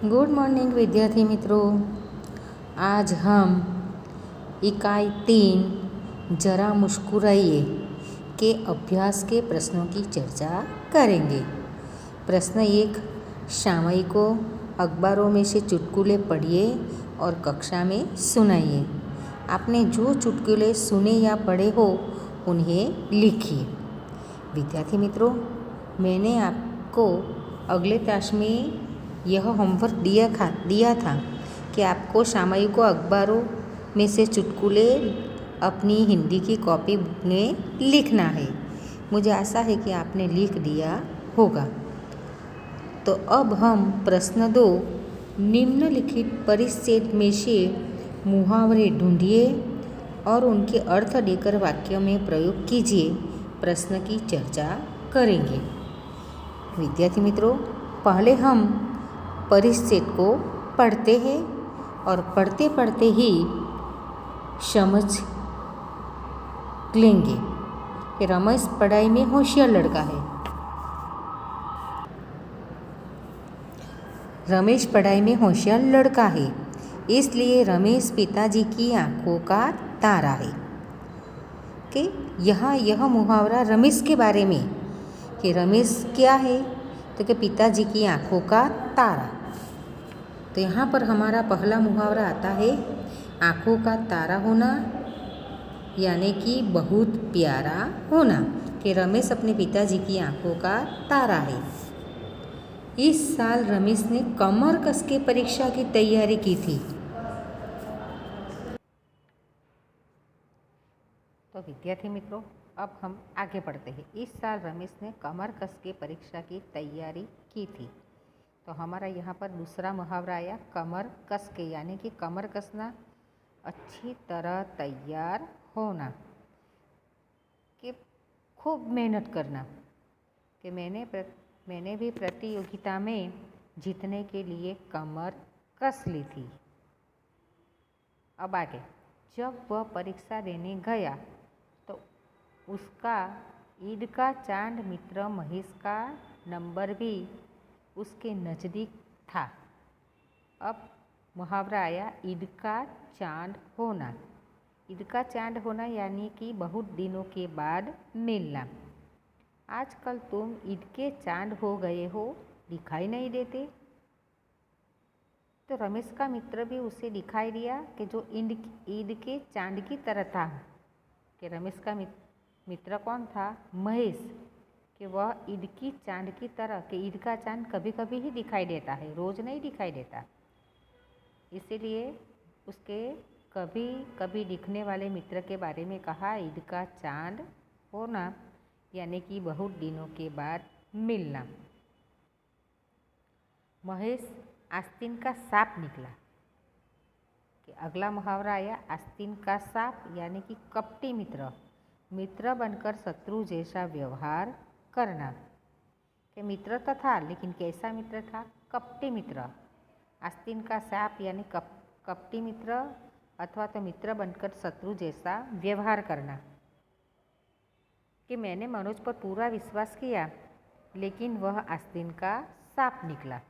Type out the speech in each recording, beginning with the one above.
Good morning विद्यार्थी मित्रों। आज हम इकाई 3 जरा मुस्कुराइए के अभ्यास के प्रश्नों की चर्चा करेंगे। प्रश्न 1, सामयिकों अखबारों में से चुटकुले पढ़िए और कक्षा में सुनाइए। आपने जो चुटकुले सुने या पढ़े हो उन्हें लिखिए। विद्यार्थी मित्रों, मैंने आपको अगले क्लास में यह होमवर्क दिया था कि आपको सामयिकों अखबारों में से चुटकुले अपनी हिंदी की कॉपी में लिखना है। मुझे आशा है कि आपने लिख दिया होगा। तो अब हम प्रश्न 2, निम्नलिखित परिच्छेद में से मुहावरे ढूंढिए और उनके अर्थ देकर वाक्य में प्रयोग कीजिए। प्रश्न की चर्चा करेंगे। विद्यार्थी मित्रों, पहले हम परिच्छेद को पढ़ते हैं और पढ़ते पढ़ते ही समझ लेंगे कि रमेश पढ़ाई में होशियार लड़का है। रमेश पढ़ाई में होशियार लड़का है, इसलिए रमेश पिताजी की आंखों का तारा है। कि यहाँ यह मुहावरा रमेश के बारे में कि रमेश क्या है, तो कि पिताजी की आंखों का तारा। तो यहाँ पर हमारा पहला मुहावरा आता है आंखों का तारा होना, यानी कि बहुत प्यारा होना। कि रमेश अपने पिताजी की आंखों का तारा है। इस साल रमेश ने कमर कस के परीक्षा की तैयारी की थी। तो विद्यार्थी मित्रों, अब हम आगे बढ़ते हैं। इस साल रमेश ने कमर कस के परीक्षा की तैयारी की थी। तो हमारा यहाँ पर दूसरा मुहावरा आया कमर कस के, यानी कि कमर कसना, अच्छी तरह तैयार होना, कि खूब मेहनत करना। कि मैंने भी प्रतियोगिता में जीतने के लिए कमर कस ली थी। अब आगे, जब वह परीक्षा देने गया तो उसका ईद का चांद मित्र महेश का नंबर भी उसके नज़दीक था। अब मुहावरा आया ईद का चांद होना। ईद का चांद होना यानी कि बहुत दिनों के बाद मिलना। आजकल तुम ईद के चांद हो गए हो, दिखाई नहीं देते। तो रमेश का मित्र भी उसे दिखाई दिया कि जो ईद के चांद की तरह था। कि रमेश का मित्र कौन था? महेश। कि वह ईद की चांद की तरह, कि ईद का चांद कभी कभी ही दिखाई देता है, रोज़ नहीं दिखाई देता। इसीलिए उसके कभी कभी दिखने वाले मित्र के बारे में कहा ईद का चांद होना, यानी कि बहुत दिनों के बाद मिलना। महेश आस्तीन का सांप निकला। कि अगला मुहावरा आया आस्तीन का सांप, यानी कि कपटी मित्र। मित्र बनकर शत्रु जैसा व्यवहार करना। कि मित्र तो था, लेकिन कैसा मित्र था? कपटी मित्र। आस्तीन का सांप यानी कपटी मित्र, अथवा तो मित्र बनकर शत्रु जैसा व्यवहार करना। कि मैंने मनोज पर पूरा विश्वास किया, लेकिन वह आस्तीन का सांप निकला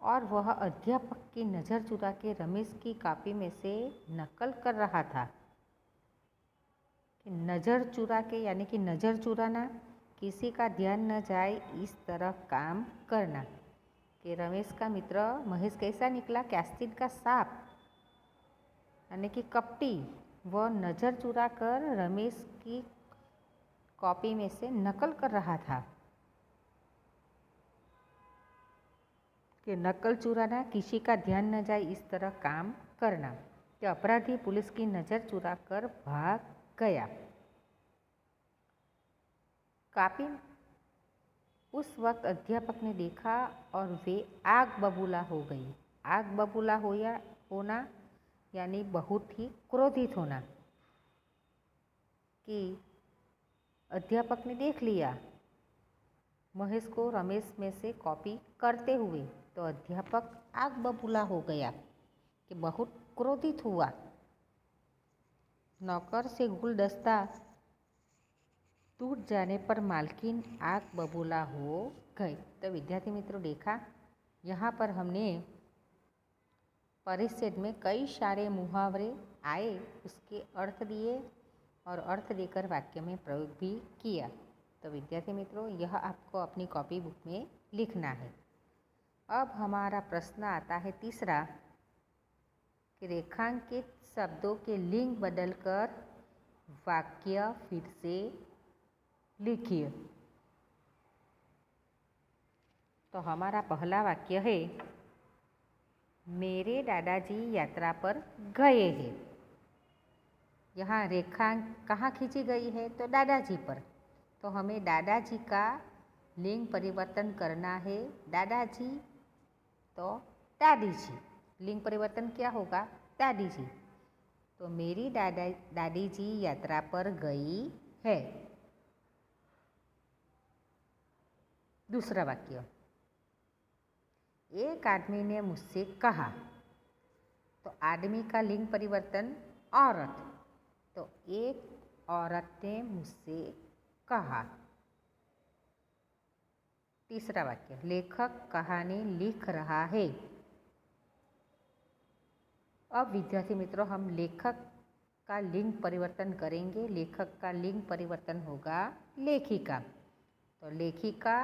और वह अध्यापक की नज़र चुरा के रमेश की कॉपी में से नकल कर रहा था। कि नज़र चुरा के, यानी कि नज़र चुराना, किसी का ध्यान न जाए इस तरह काम करना। कि रमेश का मित्र महेश कैसा निकला? कि आस्तीन का सांप, यानी कि कपटी। वह नज़र चुरा कर रमेश की कॉपी में से नकल कर रहा था। कि नकल चुराना, किसी का ध्यान न जाए इस तरह काम करना। कि अपराधी पुलिस की नज़र चुरा कर भाग गया। कॉपी उस वक्त अध्यापक ने देखा और वे आग बबूला हो गई। आग बबूला होना यानी बहुत ही क्रोधित होना। कि अध्यापक ने देख लिया महेश को रमेश में से कॉपी करते हुए, तो अध्यापक आग बबूला हो गया, कि बहुत क्रोधित हुआ। नौकर से गुलदस्ता टूट जाने पर मालकिन आग बबूला हो गई। तो विद्यार्थी मित्रों देखा, यहाँ पर हमने परिच्छेद में कई सारे मुहावरे आए, उसके अर्थ दिए और अर्थ देकर वाक्य में प्रयोग भी किया। तो विद्यार्थी मित्रों, यह आपको अपनी कॉपी बुक में लिखना है। अब हमारा प्रश्न आता है तीसरा कि रेखांकित शब्दों के लिंग बदलकर वाक्य फिर से लिखिए। तो हमारा पहला वाक्य है, मेरे दादाजी यात्रा पर गए हैं। यहाँ रेखांक कहाँ खींची गई है? तो दादाजी पर। तो हमें दादाजी का लिंग परिवर्तन करना है। दादाजी तो दादी जी, लिंग परिवर्तन क्या होगा? दादी जी। तो मेरी दादी जी यात्रा पर गई है। दूसरा वाक्य, एक आदमी ने मुझसे कहा। तो आदमी का लिंग परिवर्तन औरत। तो एक औरत ने मुझसे कहा। तीसरा वाक्य, लेखक कहानी लिख रहा है। अब विद्यार्थी मित्रों, हम लेखक का लिंग परिवर्तन करेंगे। लेखक का लिंग परिवर्तन होगा लेखिका। तो लेखिका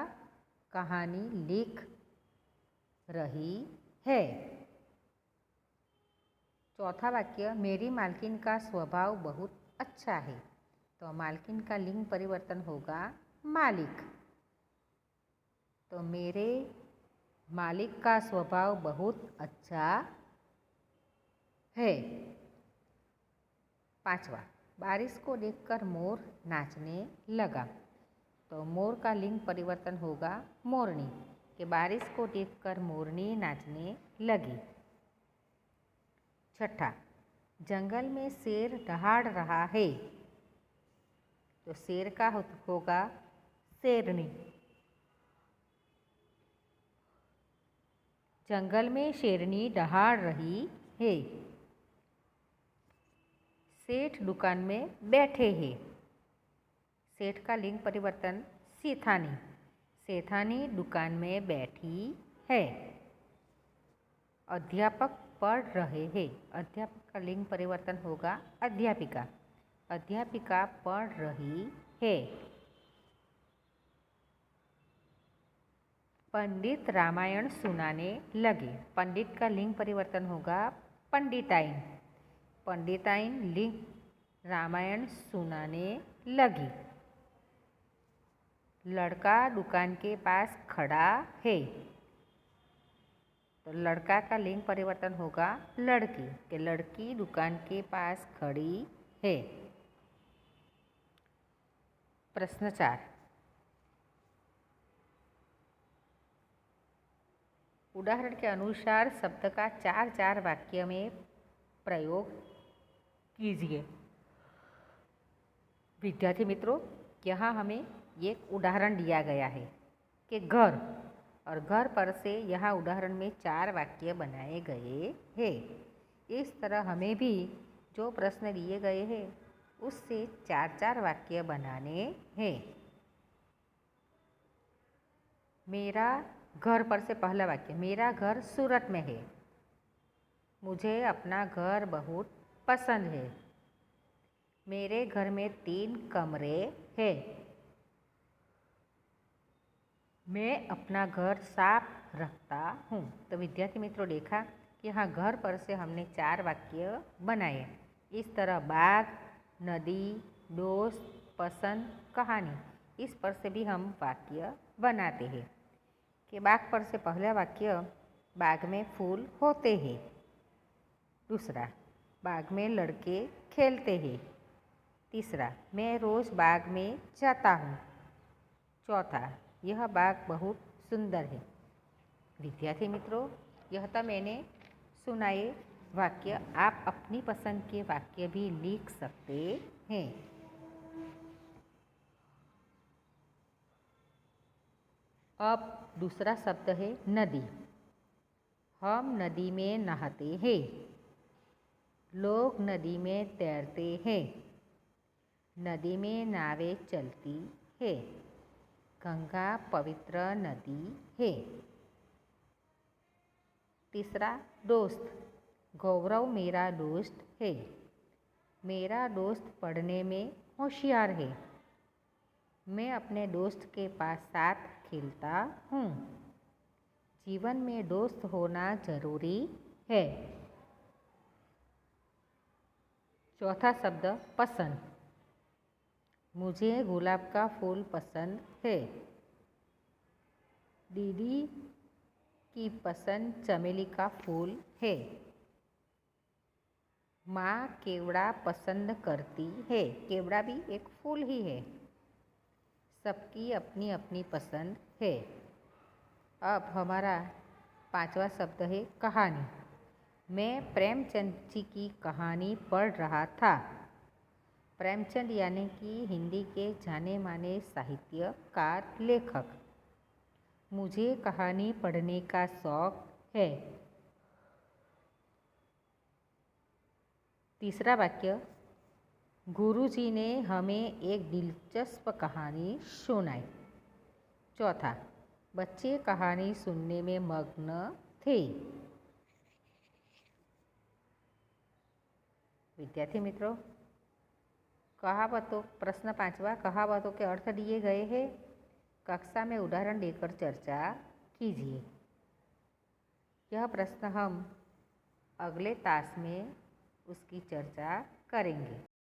कहानी लिख रही है। चौथा वाक्य, मेरी मालकिन का स्वभाव बहुत अच्छा है। तो मालकिन का लिंग परिवर्तन होगा मालिक। तो मेरे मालिक का स्वभाव बहुत अच्छा है। पांचवा, बारिश को देखकर मोर नाचने लगा। तो मोर का लिंग परिवर्तन होगा मोरनी, कि बारिश को देखकर मोरनी नाचने लगी। छठा, जंगल में शेर दहाड़ रहा है। तो शेर का होगा शेरनी। जंगल में शेरनी दहाड़ रही है। सेठ दुकान में बैठे हैं। सेठ का लिंग परिवर्तन सेठानी। सेठानी दुकान में बैठी है। अध्यापक पढ़ रहे हैं। अध्यापक का लिंग परिवर्तन होगा अध्यापिका। अध्यापिका पढ़ रही है। पंडित रामायण सुनाने लगे। पंडित का लिंग परिवर्तन होगा पंडिताइन। पंडिताइन लिंग रामायण सुनाने लगी। लड़का दुकान के पास खड़ा है। तो लड़का का लिंग परिवर्तन होगा लड़की, कि लड़की दुकान के पास खड़ी है। प्रश्न 4, उदाहरण के अनुसार शब्द का 4-4 वाक्य में प्रयोग कीजिए। विद्यार्थी मित्रों, यहाँ हमें एक उदाहरण दिया गया है कि घर, और घर पर से यहाँ उदाहरण में 4 वाक्य बनाए गए हैं। इस तरह हमें भी जो प्रश्न दिए गए हैं उससे 4-4 वाक्य बनाने हैं। मेरा घर पर से पहला वाक्य, मेरा घर सूरत में है। मुझे अपना घर बहुत पसंद है। मेरे घर में 3 कमरे हैं। मैं अपना घर साफ रखता हूँ। तो विद्यार्थी मित्रों, देखा कि यहाँ घर पर से हमने 4 वाक्य बनाए। इस तरह बाग, नदी, दोस्त, पसंद, कहानी, इस पर से भी हम वाक्य बनाते हैं। कि बाग पर से पहला वाक्य, बाग में फूल होते हैं। दूसरा, बाग में लड़के खेलते हैं। तीसरा, मैं रोज़ बाग में जाता हूँ। चौथा, यह बाग बहुत सुंदर है। विद्यार्थी मित्रों, यह तो मैंने सुनाए वाक्य। आप अपनी पसंद के वाक्य भी लिख सकते हैं। अब दूसरा शब्द है नदी। हम नदी में नहाते हैं। लोग नदी में तैरते हैं। नदी में नावें चलती है। गंगा पवित्र नदी है। तीसरा, दोस्त। गौरव मेरा दोस्त है। मेरा दोस्त पढ़ने में होशियार है। मैं अपने दोस्त के पास साथ खेलता हूँ। जीवन में दोस्त होना जरूरी है। चौथा शब्द, पसंद। मुझे गुलाब का फूल पसंद है। दीदी की पसंद चमेली का फूल है। माँ केवड़ा पसंद करती है। केवड़ा भी एक फूल ही है। सबकी अपनी अपनी पसंद है। अब हमारा 5वां शब्द है, कहानी। मैं प्रेमचंद जी की कहानी पढ़ रहा था। प्रेमचंद यानी कि हिंदी के जाने माने साहित्यकार, लेखक। मुझे कहानी पढ़ने का शौक है। तीसरा वाक्य, गुरुजी ने हमें एक दिलचस्प कहानी सुनाई। चौथा, बच्चे कहानी सुनने में मग्न थे। विद्यार्थी मित्रों, कहावतों, प्रश्न 5वां, कहावतों के अर्थ दिए गए हैं। कक्षा में उदाहरण देकर चर्चा कीजिए। यह प्रश्न हम अगले तास में उसकी चर्चा करेंगे।